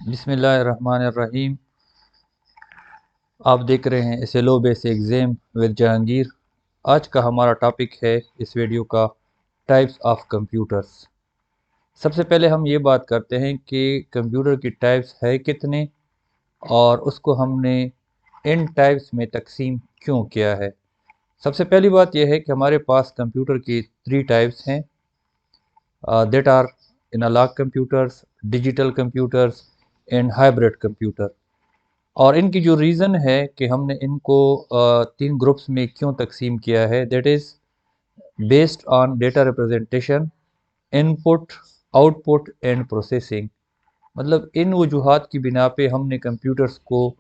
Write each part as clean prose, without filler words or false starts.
बिस्मिल्लाहिर्रहमानिर्रहीम। आप देख रहे हैं SLO base exam with Jahangir. आज का हमारा टॉपिक है इस वीडियो का टाइप्स ऑफ कंप्यूटर्स। सबसे पहले हम ये बात करते हैं कि कंप्यूटर की टाइप्स है कितने और उसको हमने इन टाइप्स में तकसीम क्यों किया है। सबसे पहली बात यह है कि हमारे पास कंप्यूटर की 3 टाइप्स हैं, that are analogue computers, digital computers and hybrid computer. और इनकी जो रीज़न है कि हमने इनको 3 ग्रुप्स में क्यों तकसीम किया है, that is based on data representation, input, output and processing. मतलब इन वजूहात की बिना पे हमने कंप्यूटर्स को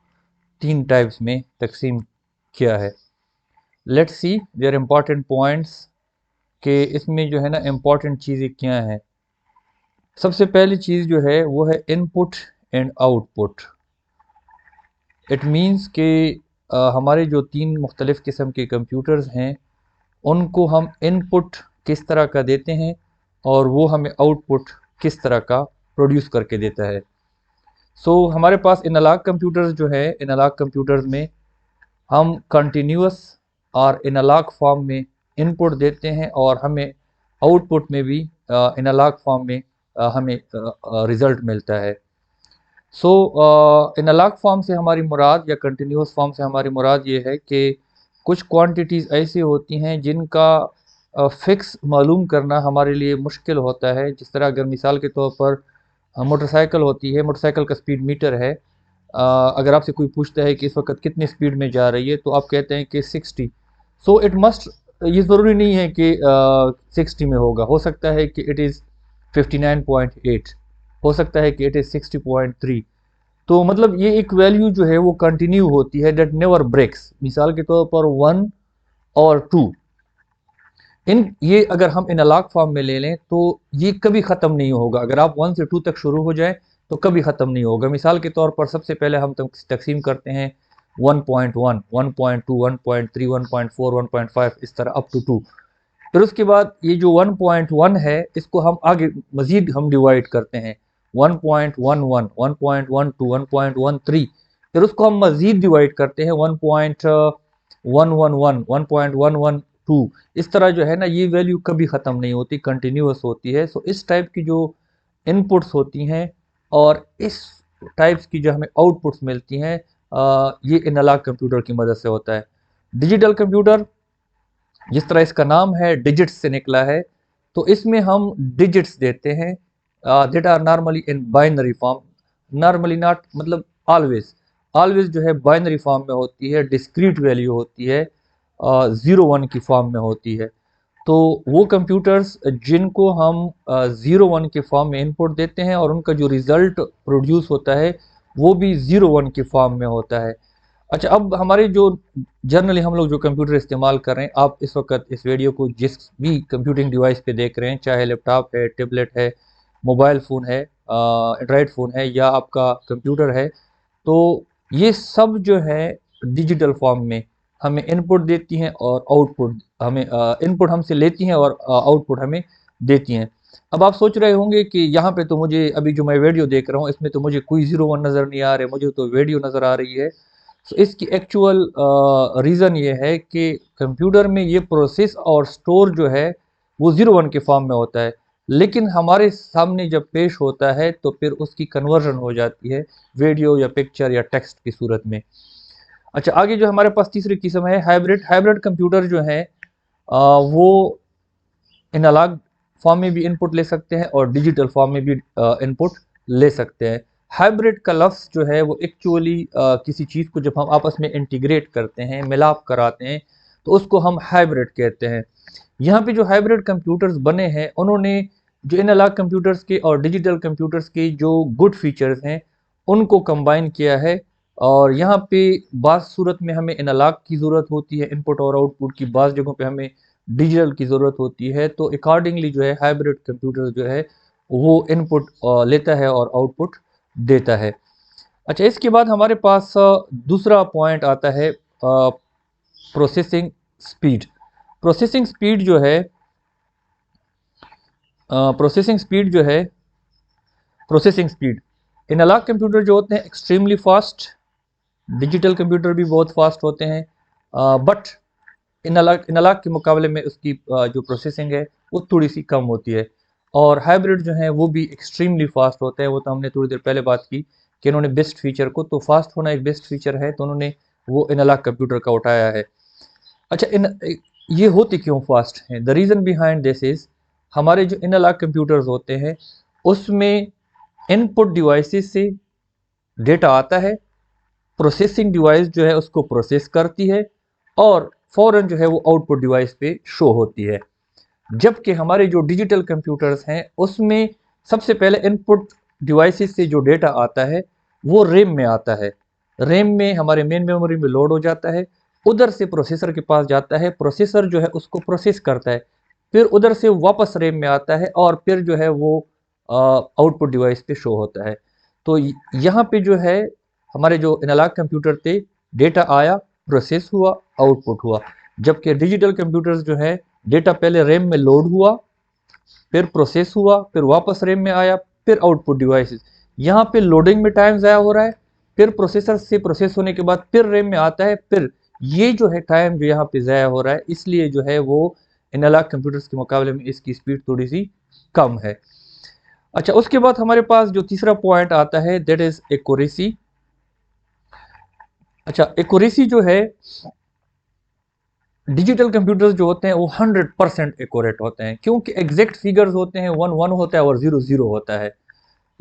3 टाइप्स में तकसीम किया है। Let's see their important points कि इसमें जो है ना इम्पॉर्टेंट चीज़ें क्या हैं। सबसे पहली चीज़ जो है वो है input and output. It means कि हमारे जो 3 मुख्तलिफ़ किस्म के कंप्यूटर्स हैं उनको हम इनपुट किस तरह का देते हैं और वो हमें आउटपुट किस तरह का प्रोड्यूस करके देता है। हमारे पास एनालॉग कंप्यूटर्स जो है, एनालॉग कंप्यूटर्स में हम कंटिन्यूस और एनालॉग फॉर्म में इनपुट देते हैं और हमें आउटपुट में भी एनालॉग फॉर्म में हमें रिज़ल्ट मिलता है। एनालॉग फॉर्म से हमारी मुराद या कंटिन्यूस फॉर्म से हमारी मुराद ये है कि कुछ क्वांटिटीज़ ऐसी होती हैं जिनका फ़िक्स मालूम करना हमारे लिए मुश्किल होता है। जिस तरह अगर मिसाल के तौर पर मोटरसाइकिल होती है, मोटरसाइकिल का स्पीड मीटर है। अगर आपसे कोई पूछता है कि इस वक्त कितनी स्पीड में जा रही है तो आप कहते हैं कि 60। इट मस्ट, ये ज़रूरी नहीं है कि 60 में होगा, हो सकता है कि इट इज़ 59.8, हो सकता है कि इट इज़ 60.3। तो मतलब ये एक वैल्यू जो है वो कंटिन्यू होती है, डेट नेवर ब्रेक्स। मिसाल के तौर पर 1 और 2, इन ये अगर हम एनालॉग फॉर्म में ले लें तो ये कभी ख़त्म नहीं होगा। अगर आप 1 से 2 तक शुरू हो जाए तो कभी ख़त्म नहीं होगा। मिसाल के तौर पर सबसे पहले हम तकसीम करते हैं 1.1, 1.2, 1.3, 1.4, 1.5, इस तरह अप टू 2। फिर उसके बाद ये जो 1.1 है इसको हम आगे मज़ीद हम डिवाइड करते हैं 1.11, 1.12, 1.13। फिर उसको हम मज़ीद डिवाइड करते हैं 1.111, 1.112। इस तरह जो है ना ये वैल्यू कभी ख़त्म नहीं होती, कंटिन्यूस होती है। इस टाइप की जो इनपुट्स होती हैं और इस टाइप्स की जो हमें आउटपुट्स मिलती हैं, ये एनालॉग कंप्यूटर की मदद से होता है। डिजिटल कंप्यूटर, जिस तरह इसका नाम है डिजिट्स से निकला है, तो इसमें हम डिजिट्स देते हैं that are normally in binary form. Normally not मतलब ऑलवेज, ऑलवेज जो है बाइनरी फॉर्म में होती है, डिस्क्रीट वैल्यू होती है, 0 1 की फॉर्म में होती है। तो वो कंप्यूटर्स जिनको हम 0 1 के फॉर्म में इनपुट देते हैं और उनका जो रिज़ल्ट प्रोड्यूस होता है वो भी 0 1 की फॉर्म में होता है। अच्छा, अब हमारे जो जनरली हम लोग जो कंप्यूटर इस्तेमाल कर रहे हैं, आप इस वक्त इस वीडियो को जिस भी कंप्यूटिंग डिवाइस पे देख रहे हैं, चाहे लैपटॉप है, टैबलेट है, मोबाइल फ़ोन है, एंड्रॉयड फ़ोन है या आपका कंप्यूटर है, तो ये सब जो है डिजिटल फॉर्म में हमें इनपुट देती हैं और आउटपुट हमें इनपुट हमसे लेती हैं और आउटपुट हमें देती हैं। अब आप सोच रहे होंगे कि यहाँ पे तो मुझे अभी जो मैं वीडियो देख रहा हूँ इसमें तो मुझे कोई 0 1 नज़र नहीं आ रहे, मुझे तो वीडियो नज़र आ रही है। इसकी एक्चुअल रीज़न ये है कि कंप्यूटर में ये प्रोसेस और स्टोर जो है वो 0 1 के फॉर्म में होता है, लेकिन हमारे सामने जब पेश होता है तो फिर उसकी कन्वर्जन हो जाती है वीडियो या पिक्चर या टेक्स्ट की सूरत में। अच्छा, आगे जो हमारे पास तीसरी किस्म है हाइब्रिड। हाइब्रिड कंप्यूटर जो है वो एनालॉग फॉर्म में भी इनपुट ले सकते हैं और डिजिटल फॉर्म में भी इनपुट ले सकते हैं। हाइब्रिड का लफ्ज़ जो है वो एक्चुअली किसी चीज़ को जब हम आपस में इंटीग्रेट करते हैं, मिलाप कराते हैं, तो उसको हम हाइब्रिड कहते हैं। यहाँ पे जो हाइब्रिड कंप्यूटर्स बने हैं उन्होंने जो एनालॉग कंप्यूटर्स के और डिजिटल कंप्यूटर्स के जो गुड फीचर्स हैं उनको कंबाइन किया है। और यहाँ पे बाज़ सूरत में हमें एनालॉग की ज़रूरत होती है इनपुट और आउटपुट की, बाज़ जगहों पे हमें डिजिटल की ज़रूरत होती है। तो अकॉर्डिंगली जो है हाइब्रिड कंप्यूटर जो है वो इनपुट लेता है और आउटपुट देता है। अच्छा, इसके बाद हमारे पास दूसरा पॉइंट आता है प्रोसेसिंग स्पीड। प्रोसेसिंग स्पीड जो है प्रोसेसिंग स्पीड जो है प्रोसेसिंग स्पीड एनालॉग कंप्यूटर जो होते हैं एक्सट्रीमली फास्ट, डिजिटल कंप्यूटर भी बहुत फास्ट होते हैं, बट एनालॉग के मुकाबले में उसकी जो प्रोसेसिंग है वो थोड़ी सी कम होती है। और हाइब्रिड जो है वो भी एक्सट्रीमली फास्ट होते हैं। वो तो हमने थोड़ी देर पहले बात की कि इन्होंने बेस्ट फीचर को, तो फास्ट होना एक बेस्ट फीचर है, तो उन्होंने वो एनालॉग कंप्यूटर का उठाया है। अच्छा, ये होते क्यों फास्ट हैं? The reason behind this is, हमारे जो एनालॉग कंप्यूटर्स होते हैं उसमें इनपुट डिवाइसेस से डेटा आता है, प्रोसेसिंग डिवाइस जो है उसको प्रोसेस करती है और फ़ौरन जो है वो आउटपुट डिवाइस पे शो होती है। जबकि हमारे जो डिजिटल कंप्यूटर्स हैं उसमें सबसे पहले इनपुट डिवाइसेस से जो डेटा आता है वो रैम में आता है। रैम में हमारे मेन मेमोरी में लोड हो जाता है, उधर से प्रोसेसर के पास जाता है, प्रोसेसर जो है उसको प्रोसेस करता है, फिर उधर से वापस रैम में आता है और फिर जो है वो आउटपुट डिवाइस पे शो होता है। तो यहाँ पे जो है हमारे जो एनालॉग कंप्यूटर थे, डेटा आया, प्रोसेस हुआ, आउटपुट हुआ। जबकि डिजिटल कंप्यूटर्स जो है डेटा पहले रैम में लोड हुआ, फिर प्रोसेस हुआ, फिर वापस रैम में आया, फिर आउटपुट डिवाइसेस। यहाँ पे लोडिंग में टाइम ज़ाया हो रहा है, फिर प्रोसेसर से प्रोसेस होने के बाद फिर रैम में आता है, फिर ये जो है टाइम जो यहाँ पे ज़ाया हो रहा है, इसलिए जो है वो एनालॉग कंप्यूटर्स के मुकाबले में इसकी स्पीड थोड़ी सी कम है। अच्छा, उसके बाद हमारे पास जो तीसरा पॉइंट आता है दैट इज एक्यूरेसी। अच्छा, एक्यूरेसी जो है, डिजिटल कंप्यूटर्स जो होते हैं वो 100% एक्यूरेट होते हैं, क्योंकि एग्जैक्ट फिगर्स होते हैं, 1 1 होता है और 0 0 होता है।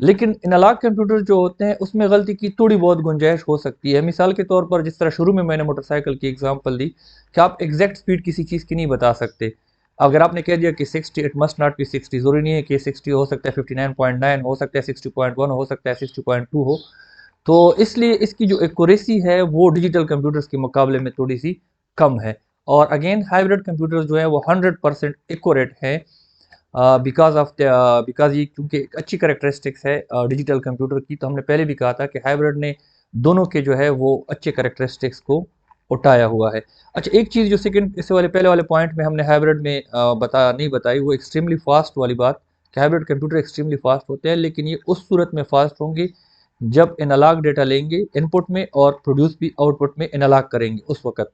लेकिन एनालॉग कंप्यूटर जो होते हैं उसमें गलती की थोड़ी बहुत गुंजाइश हो सकती है। मिसाल के तौर पर जिस तरह शुरू में मैंने मोटरसाइकिल की एग्जांपल दी कि आप एग्जैक्ट स्पीड किसी चीज़ की नहीं बता सकते। अगर आपने कह दिया कि 60, इट मस्ट नॉट बी 60, ज़रूरी नहीं है कि 60 हो सकता है, 59.9 हो सकता है, 60.1 हो सकता है, 60.2 हो। तो इसलिए इसकी जो एक्यूरेसी है वो डिजिटल कंप्यूटर्स के मुकाबले में थोड़ी सी कम है। और अगेन हाइब्रिड कंप्यूटर्स जो है वो 100% एक्यूरेट है, बिकॉज ये क्योंकि एक अच्छी करेक्टरिस्टिक्स है डिजिटल कंप्यूटर की। तो हमने पहले भी कहा था कि हाइब्रिड ने दोनों के जो है वो अच्छे करेक्टरिस्टिक्स को उठाया हुआ है। अच्छा, एक चीज़ जो सेकंड इससे वाले पहले वाले पॉइंट में हमने हाइब्रिड में नहीं बताई, वो एक्सट्रीमली फास्ट वाली बात कि हाइब्रिड कंप्यूटर एक्सट्रीमली फास्ट होते हैं, लेकिन ये उस सूरत में फास्ट होंगे जब एनालॉग डेटा लेंगे इनपुट में और प्रोड्यूस भी आउटपुट में एनालॉग करेंगे उस वक्त,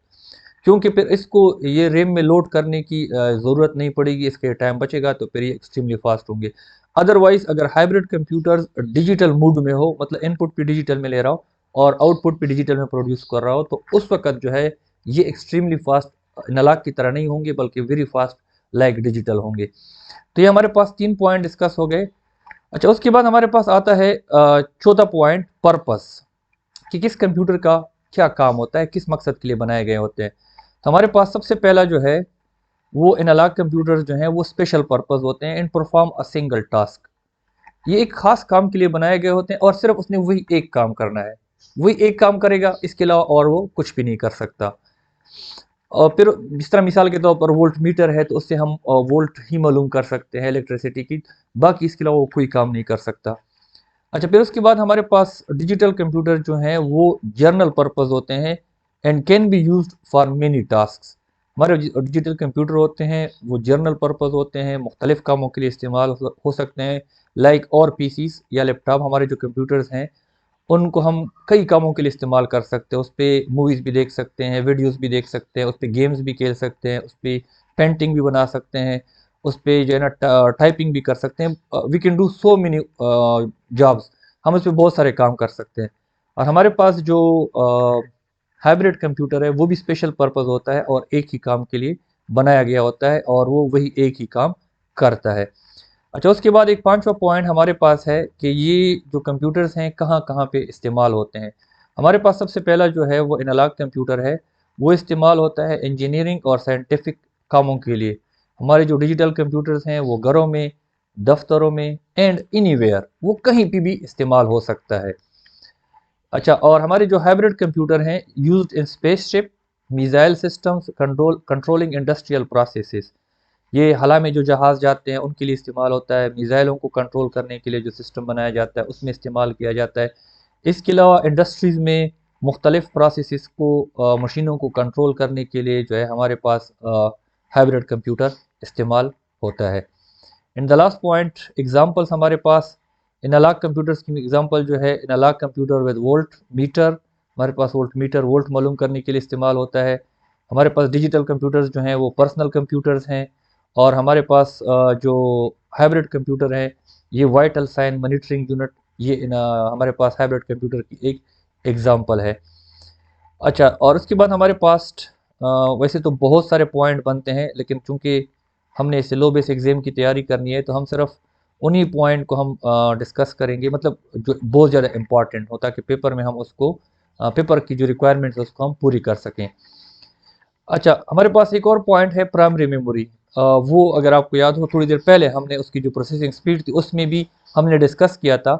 क्योंकि फिर इसको ये रैम में लोड करने की ज़रूरत नहीं पड़ेगी, इसके टाइम बचेगा, तो फिर ये एक्सट्रीमली फास्ट होंगे। अदरवाइज अगर हाइब्रिड कंप्यूटर्स डिजिटल मूड में हो, मतलब इनपुट भी डिजिटल में ले रहा हो और आउटपुट भी डिजिटल में प्रोड्यूस कर रहा हो, तो उस वक्त जो है ये एक्सट्रीमली फास्ट एनालॉग की तरह नहीं होंगे, बल्कि वेरी फास्ट लाइक डिजिटल होंगे। तो ये हमारे पास 3 पॉइंट डिस्कस हो गए। अच्छा, उसके बाद हमारे पास आता है चौथा पॉइंट, पर्पस, कि किस कंप्यूटर का क्या काम होता है, किस मकसद के लिए बनाए गए होते हैं। तो हमारे पास सबसे पहला जो है वो एनालॉग कंप्यूटर्स जो हैं वो स्पेशल पर्पस होते हैं, इन परफॉर्म अ सिंगल टास्क। ये एक खास काम के लिए बनाए गए होते हैं और सिर्फ उसने वही एक काम करना है, वही एक काम करेगा, इसके अलावा और वो कुछ भी नहीं कर सकता। और फिर जिस तरह मिसाल के तौर पर वोल्ट मीटर है, तो उससे हम वोल्ट ही मालूम कर सकते हैं इलेक्ट्रिसिटी की, बाकी इसके अलावा वो कोई काम नहीं कर सकता। अच्छा, फिर उसके बाद हमारे पास डिजिटल कंप्यूटर जो हैं वो जर्नल पर्पस होते हैं and can be used for many task. हमारे डिजिटल कंप्यूटर होते हैं वो जर्नल पर्पस होते हैं, मुख्तलिफ कामों के लिए इस्तेमाल हो सकते हैं, लाइक और पीसीस या लैपटॉप, हमारे जो कंप्यूटर्स हैं उनको हम कई कामों के लिए इस्तेमाल कर सकते हैं। उस पर मूवीज़ भी देख सकते हैं, वीडियोज़ भी देख सकते हैं, उस पर गेम्स भी खेल सकते हैं, उस पर पेंटिंग भी बना सकते हैं, उस पर जो है ना टाइपिंग भी कर सकते हैं। We can do so many jobs, हम उस पर बहुत सारे काम कर सकते हैं। और हमारे पास जो हाइब्रिड कंप्यूटर है वो भी स्पेशल पर्पस होता है और एक ही काम के लिए बनाया गया होता है और वो वही एक ही काम करता है। अच्छा, उसके बाद एक पांचवा पॉइंट हमारे पास है कि ये जो कंप्यूटर्स हैं कहाँ कहाँ पे इस्तेमाल होते हैं। हमारे पास सबसे पहला जो है वो एनालॉग कंप्यूटर है, वो इस्तेमाल होता है इंजीनियरिंग और साइंटिफिक कामों के लिए। हमारे जो डिजिटल कंप्यूटर्स हैं वो घरों में, दफ्तरों में एंड एनीवेयर, वो कहीं पे भी इस्तेमाल हो सकता है। अच्छा, और हमारे जो हाइब्रिड कंप्यूटर हैं used in spaceship, missile systems, controlling industrial processes. ये हला में जो जहाज़ जाते हैं उनके लिए इस्तेमाल होता है, मिसाइलों को कंट्रोल करने के लिए जो सिस्टम बनाया जाता है उसमें इस्तेमाल किया जाता है। इसके अलावा इंडस्ट्रीज़ में मुख्तलिफ प्रोसेसेस को, मशीनों को कंट्रोल करने के लिए जो है हमारे पास हाइब्रिड कंप्यूटर इस्तेमाल होता है। In the last point examples हमारे पास एनालॉग कंप्यूटर्स की एग्जांपल जो है analogue computer with voltmeter, हमारे पास वोल्ट मीटर वोल्ट मालूम करने के लिए इस्तेमाल होता है। हमारे पास डिजिटल कंप्यूटर्स जो हैं वो पर्सनल कंप्यूटर्स हैं, और हमारे पास जो हाइब्रिड कंप्यूटर है ये वाइटल साइन मॉनिटरिंग यूनिट, ये हमारे पास हाइब्रिड कंप्यूटर की एक एग्जांपल है। अच्छा, और उसके बाद हमारे पास वैसे तो बहुत सारे पॉइंट बनते हैं, लेकिन चूंकि हमने इसे लो बेस एग्जाम की तैयारी करनी है तो हम सिर्फ उन्हीं पॉइंट को हम डिस्कस करेंगे, मतलब जो बहुत ज़्यादा इम्पॉर्टेंट हो, ताकि पेपर में हम उसको पेपर की जो रिक्वायरमेंट्स है उसको हम पूरी कर सकें। अच्छा, हमारे पास एक और पॉइंट है प्राइमरी मेमोरी। वो अगर आपको याद हो थोड़ी देर पहले हमने उसकी जो प्रोसेसिंग स्पीड थी उसमें भी हमने डिस्कस किया था।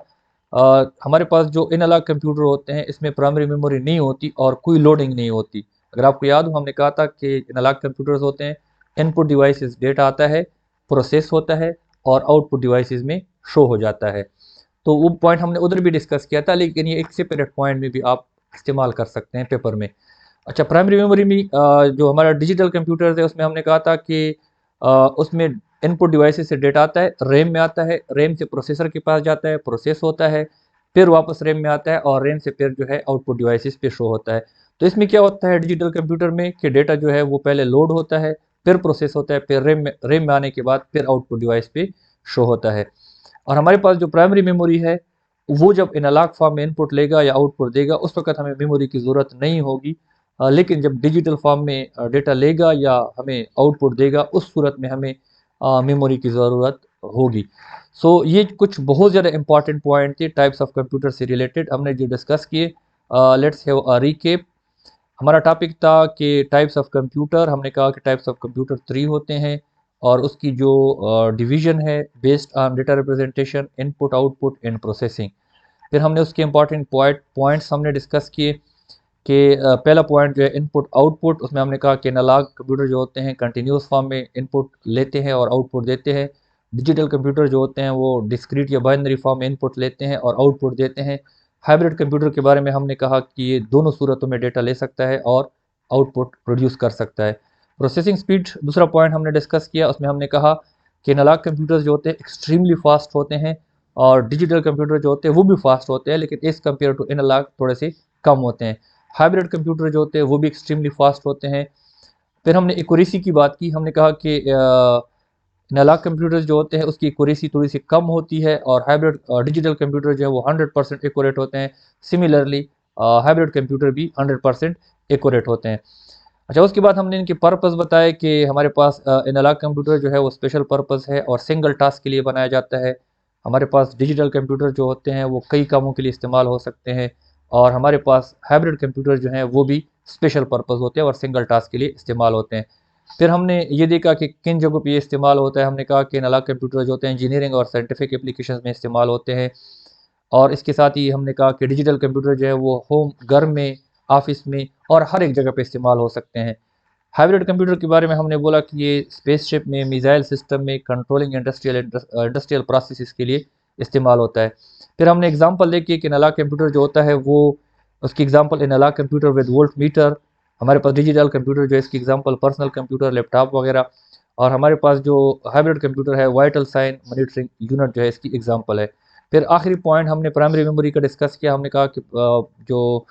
हमारे पास जो एनालॉग कंप्यूटर होते हैं इसमें प्राइमरी मेमोरी नहीं होती और कोई लोडिंग नहीं होती। अगर आपको याद हो हमने कहा था कि एनालॉग कंप्यूटर्स होते हैं, इनपुट डिवाइसेस डेटा आता है, प्रोसेस होता है और आउटपुट डिवाइसेस में शो हो जाता है। तो वो पॉइंट हमने उधर भी डिस्कस किया था, लेकिन ये एक सेपरेट पॉइंट में भी आप इस्तेमाल कर सकते हैं पेपर में। अच्छा, प्राइमरी मेमोरी में जो हमारा डिजिटल कंप्यूटर है उसमें हमने कहा था कि उसमें इनपुट डिवाइसेस से डेटा आता है, रैम में आता है, रैम से प्रोसेसर के पास जाता है, प्रोसेस होता है, फिर वापस रैम में आता है और रैम से फिर जो है आउटपुट डिवाइसेस पे शो होता है। तो इसमें क्या होता है डिजिटल कंप्यूटर में कि डेटा जो है वो पहले लोड होता है, फिर प्रोसेस होता है, फिर रैम में आने के बाद फिर आउटपुट डिवाइस पे शो होता है। और हमारे पास जो प्राइमरी मेमोरी है वो जब एनालॉग फॉर्म में इनपुट लेगा या आउटपुट देगा उस वक्त हमें मेमोरी की ज़रूरत नहीं होगी, लेकिन जब डिजिटल फॉर्म में डेटा लेगा या हमें आउटपुट देगा उस सूरत में हमें मेमोरी की ज़रूरत होगी। सो ये कुछ बहुत ज़्यादा इंपॉर्टेंट पॉइंट थे टाइप्स ऑफ कंप्यूटर से रिलेटेड हमने जो डिस्कस किए। Let's have a recap. हमारा टॉपिक था कि टाइप्स ऑफ कंप्यूटर, हमने कहा कि टाइप्स ऑफ कंप्यूटर 3 होते हैं और उसकी जो डिवीज़न है based on data representation, input output and processing. फिर हमने उसके इंपॉर्टेंट पॉइंट्स हमने डिस्कस किए कि पहला पॉइंट जो है इनपुट आउटपुट, उसमें हमने कहा कि एनालॉग कंप्यूटर जो होते हैं कंटिन्यूस फॉर्म में इनपुट लेते हैं और आउटपुट देते हैं। डिजिटल कंप्यूटर जो होते हैं वो डिस्क्रीट या बाइनरी फॉर्म में इनपुट लेते हैं और आउटपुट देते हैं। हाइब्रिड कंप्यूटर के बारे में हमने कहा कि ये दोनों सूरतों में डेटा ले सकता है और आउटपुट प्रोड्यूस कर सकता है। प्रोसेसिंग स्पीड दूसरा पॉइंट हमने डिस्कस किया, उसमें हमने कहा कि एनालॉग कंप्यूटर्स जो होते हैं एक्सट्रीमली फास्ट होते हैं और डिजिटल कंप्यूटर जो होते हैं वो भी फास्ट होते हैं, लेकिन एज़ कम्पेयर टू एनालॉग थोड़े से कम होते हैं। हाइब्रिड कंप्यूटर जो होते हैं वो भी एक्सट्रीमली फास्ट होते हैं। फिर हमने एक्यूरेसी की बात की, हमने कहा कि एनालॉग कंप्यूटर्स जो होते हैं उसकी एक्यूरेसी थोड़ी सी कम होती है और हाइब्रिड डिजिटल कंप्यूटर जो है वो 100% एक्यूरेट होते हैं। सिमिलरली हाइब्रिड कंप्यूटर भी 100% एक्यूरेट होते हैं। अच्छा, उसके बाद हमने इनके पर्पस बताए कि हमारे पास एनालॉग कंप्यूटर जो है वो स्पेशल पर्पस है और सिंगल टास्क के लिए बनाया जाता है। हमारे पास डिजिटल कंप्यूटर जो होते हैं वो कई कामों के लिए इस्तेमाल हो सकते हैं और हमारे पास हाइब्रिड कंप्यूटर जो हैं वो भी स्पेशल पर्पस होते हैं और सिंगल टास्क के लिए इस्तेमाल होते हैं। फिर हमने ये देखा कि किन जगहों पे ये इस्तेमाल होता है। हमने कहा कि एनालॉग कंप्यूटर जो होते हैं इंजीनियरिंग और साइंटिफिक एप्लीकेशंस में इस्तेमाल होते हैं, और इसके साथ ही हमने कहा कि डिजिटल कंप्यूटर जो है वो होम, घर में, ऑफिस में और हर एक जगह पे इस्तेमाल हो सकते हैं। हाइब्रिड कंप्यूटर के बारे में हमने बोला कि ये स्पेसशिप में, मिसाइल सिस्टम में, कंट्रोलिंग इंडस्ट्रियल प्रोसेसेस के लिए इस्तेमाल होता है। फिर हमने एग्जांपल देखी कि एनालॉग कंप्यूटर जो होता है वो, उसकी example analogue computer with voltmeter. हमारे पास डिजिटल कंप्यूटर जो है इसकी एग्जांपल पर्सनल कंप्यूटर, लैपटॉप वगैरह। और हमारे पास जो हाइब्रिड कंप्यूटर है वाइटल साइन मॉनिटरिंग यूनिट जो है इसकी एग्जांपल है। फिर आखिरी पॉइंट हमने प्राइमरी मेमोरी का डिस्कस किया। हमने कहा कि जो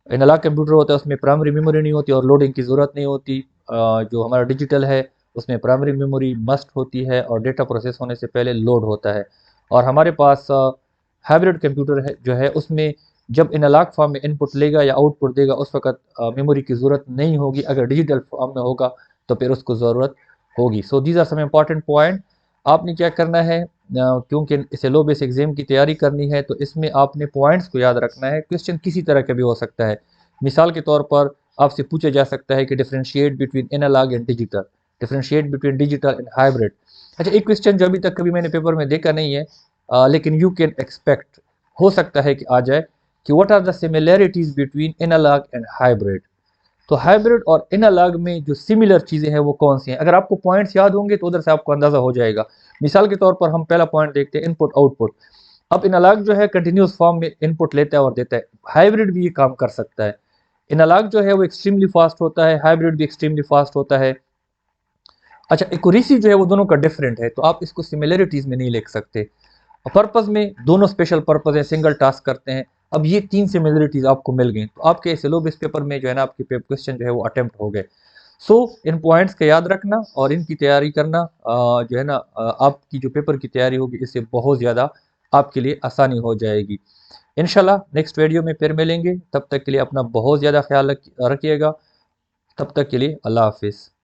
एनालॉग कंप्यूटर होता है उसमें प्राइमरी मेमोरी नहीं होती और लोडिंग की ज़रूरत नहीं होती। जो हमारा डिजिटल है उसमें प्राइमरी मेमोरी मस्ट होती है और डेटा प्रोसेस होने से पहले लोड होता है। और हमारे पास हाइब्रिड कंप्यूटर है जो है उसमें जब एनालॉग फॉर्म में इनपुट लेगा या आउटपुट देगा उस वक्त मेमोरी की ज़रूरत नहीं होगी, अगर डिजिटल फॉर्म में होगा तो फिर उसको ज़रूरत होगी। So these are some important point. आपने क्या करना है, क्योंकि इसे लो बेस एग्जाम की तैयारी करनी है तो इसमें आपने पॉइंट्स को याद रखना है। क्वेश्चन किसी तरह का भी हो सकता है। मिसाल के तौर पर आपसे पूछा जा सकता है कि differentiate between analogue and digital, differentiate between digital and hybrid. अच्छा, एक क्वेश्चन जो अभी तक कभी मैंने पेपर में देखा नहीं है, लेकिन यू कैन एक्सपेक्ट, हो सकता है कि आ जाए, कि what are the similarities between analogue and hybrid. तो हाइब्रिड और एनालॉग में जो सिमिलर चीज़ें हैं वो कौन सी हैं। अगर आपको पॉइंट्स याद होंगे तो उधर से आपको अंदाज़ा हो जाएगा। मिसाल के तौर पर हम पहला पॉइंट देखते हैं इनपुट आउटपुट। अब एनालॉग जो है कंटिन्यूस फॉर्म में इनपुट लेता है और देता है, हाइब्रिड भी ये काम कर सकता है। एनालॉग जो है वो एक्सट्रीमली फास्ट होता है, हाइब्रिड भी एक्सट्रीमली फास्ट होता है। अच्छा, एक्यूरेसी जो है वो दोनों का डिफरेंट है तो आप इसको सिमिलरिटीज़ में नहीं लिख सकते। पर्पज़ में दोनों स्पेशल पर्पज़ हैं, सिंगल टास्क करते हैं। अब ये 3 सिमिलरिटीज़ आपको मिल गई, तो आपके सिलेबस पेपर में जो है ना आपके क्वेश्चन जो है वो अटेम्प्ट हो गए। सो इन पॉइंट्स का याद रखना और इनकी तैयारी करना, जो है ना आपकी जो पेपर की तैयारी होगी इससे बहुत ज़्यादा आपके लिए आसानी हो जाएगी। इंशाल्लाह नेक्स्ट वीडियो में फिर मिलेंगे, तब तक के लिए अपना बहुत ज़्यादा ख्याल रखिएगा। तब तक के लिए अल्लाह हाफिज़।